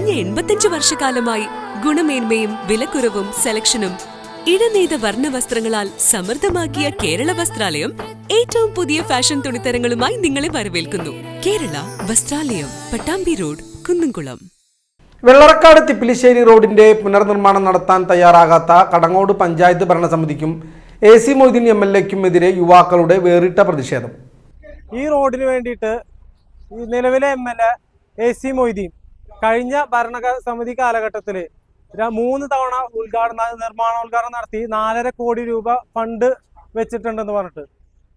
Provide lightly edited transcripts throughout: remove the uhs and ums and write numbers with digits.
കഴിഞ്ഞ 85 വർഷക്കാലമായി ഗുണമേന്മയും വിലക്കുറവും സെലക്ഷനും ഇഴനെയ്ത വർണ്ണവസ്ത്രങ്ങളാൽ സമൃദ്ധമാക്കിയ കേരള വസ്ത്രാലയം ഏറ്റവും പുതിയ ഫാഷൻ തുണിത്തരങ്ങളുമായി നിങ്ങളെ വരവേൽക്കുന്നു. കേരള വസ്ത്രാലയം, പട്ടാമ്പി റോഡ്, കുന്നംകുളം. വെള്ളറക്കാട് തിപ്പിലിശ്ശേരി റോഡിന്റെ പുനർനിർമ്മാണം നടത്താൻ തയ്യാറാകാത്ത കടങ്ങോട് പഞ്ചായത്ത് ഭരണസമിതിക്കും AC മൊയ്തീൻ MLAയ്ക്കും എതിരെ യുവാക്കളുടെ വേറിട്ട പ്രതിഷേധം. ഈ റോഡിന് വേണ്ടിയിട്ട് നിലവിലെ MLA AC മൊയ്തീൻ കഴിഞ്ഞ ഭരണസമിതി കാലഘട്ടത്തിൽ 3 തവണ നിർമ്മാണോദ്ഘാടനം നടത്തി 4.5 കോടി രൂപ ഫണ്ട് വെച്ചിട്ടുണ്ടെന്ന് പറഞ്ഞിട്ട്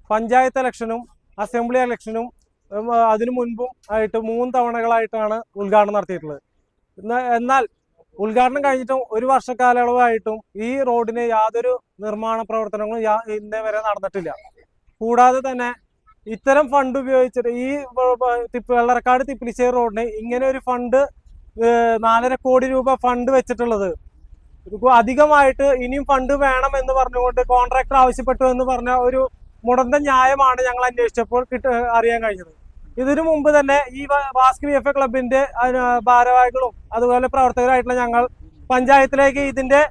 പഞ്ചായത്ത് ഇലക്ഷനും അസംബ്ലി ഇലക്ഷനും അതിനു മുൻപും ആയിട്ട് 3 തവണകളായിട്ടാണ് ഉദ്ഘാടനം നടത്തിയിട്ടുള്ളത്. എന്നാൽ ഉദ്ഘാടനം കഴിഞ്ഞിട്ടും 1 വർഷക്കാലയളവായിട്ടും ഈ റോഡിന് യാതൊരു നിർമ്മാണ പ്രവർത്തനങ്ങളും ഇന്നേ വരെ നടന്നിട്ടില്ല. കൂടാതെ തന്നെ ഇത്തരം ഫണ്ട് ഉപയോഗിച്ചിട്ട് ഈ വെള്ളറക്കാട് തിപ്പിലിശ്ശേരി റോഡിന് ഇങ്ങനെ ഒരു ഫണ്ട് 4.5 കോടി രൂപ ഫണ്ട് വെച്ചിട്ടുള്ളത് അധികമായിട്ട് ഇനിയും ഫണ്ട് വേണം എന്ന് പറഞ്ഞുകൊണ്ട് കോൺട്രാക്ടർ ആവശ്യപ്പെട്ടു എന്ന് പറഞ്ഞ ഒരു മുടന്ത ന്യായമാണ് ഞങ്ങൾ അന്വേഷിച്ചപ്പോൾ അറിയാൻ കഴിഞ്ഞത്. ഇതിനു മുമ്പ് തന്നെ ഈ വാസ്കി VFA ക്ലബിന്റെ ഭാരവാഹികളും അതുപോലെ പ്രവർത്തകരായിട്ടുള്ള ഞങ്ങൾ പഞ്ചായത്തിലേക്ക് ഇതിന്റെ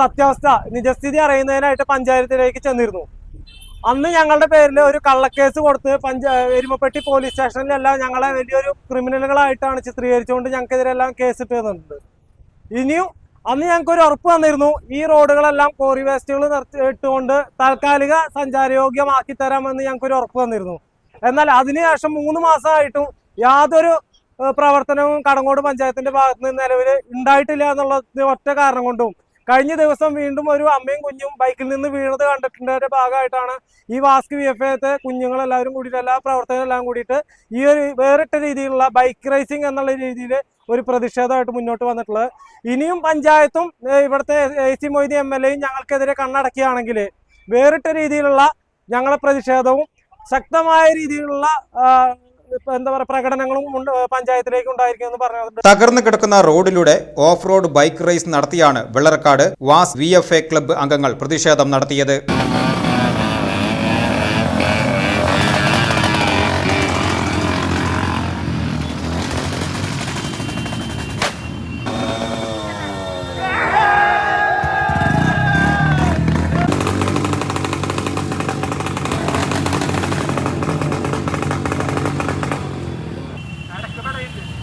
സത്യാവസ്ഥ നിജസ്ഥിതി അറിയുന്നതിനായിട്ട് പഞ്ചായത്തിലേക്ക് ചെന്നിരുന്നു. അന്ന് ഞങ്ങളുടെ പേരിൽ ഒരു കള്ളക്കേസ് കൊടുത്ത് എരുമപ്പെട്ടി പോലീസ് സ്റ്റേഷനിലെല്ലാം ഞങ്ങളെ വലിയൊരു ക്രിമിനലുകളായിട്ടാണ് ചിത്രീകരിച്ചുകൊണ്ട് ഞങ്ങൾക്കെതിരെല്ലാം കേസ് ഇട്ടുന്നുണ്ട്. ഇനിയും അന്ന് ഞങ്ങൾക്ക് ഒരു ഉറപ്പ് തന്നിരുന്നു, ഈ റോഡുകളെല്ലാം കോറി വേസ്റ്റുകൾ ഇട്ടുകൊണ്ട് താൽക്കാലിക സഞ്ചാരയോഗ്യമാക്കി തരാമെന്ന് ഞങ്ങൾക്കൊരു ഉറപ്പ് തന്നിരുന്നു. എന്നാൽ അതിനുശേഷം 3 മാസമായിട്ടും യാതൊരു പ്രവർത്തനവും കടങ്ങോട് പഞ്ചായത്തിന്റെ ഭാഗത്ത് നിന്ന് നിലവിൽ ഉണ്ടായിട്ടില്ല എന്നുള്ള ഒറ്റ കാരണം കൊണ്ടും കഴിഞ്ഞ ദിവസം വീണ്ടും ഒരു അമ്മയും കുഞ്ഞും ബൈക്കിൽ നിന്ന് വീണത് കണ്ടിട്ടുണ്ടതിന്റെ ഭാഗമായിട്ടാണ് ഈ വാസ്കി VFA കുഞ്ഞുങ്ങളെല്ലാവരും കൂടിയിട്ട് എല്ലാ പ്രവർത്തകരെല്ലാം കൂടിയിട്ട് ഈ ഒരു വേറിട്ട രീതിയിലുള്ള ബൈക്ക് റേസിംഗ് എന്നുള്ള രീതിയിൽ ഒരു പ്രതിഷേധമായിട്ട് മുന്നോട്ട് വന്നിട്ടുള്ളത്. ഇനിയും പഞ്ചായത്തും ഇവിടുത്തെ AC മൊയ്തീൻ MLAയും ഞങ്ങൾക്കെതിരെ കണ്ണടക്കുകയാണെങ്കിൽ വേറിട്ട രീതിയിലുള്ള ഞങ്ങളുടെ പ്രതിഷേധവും ശക്തമായ രീതിയിലുള്ള പ്രകടനങ്ങളും പഞ്ചായത്തിലേക്ക് ഉണ്ടായിരിക്കുമെന്ന് പറഞ്ഞു. തകർന്നു കിടക്കുന്ന റോഡിലൂടെ ഓഫ് റോഡ് ബൈക്ക് റേസ് നടത്തിയാണ് വെള്ളറക്കാട് VFA ക്ലബ്ബ് അംഗങ്ങൾ പ്രതിഷേധം നടത്തിയത്.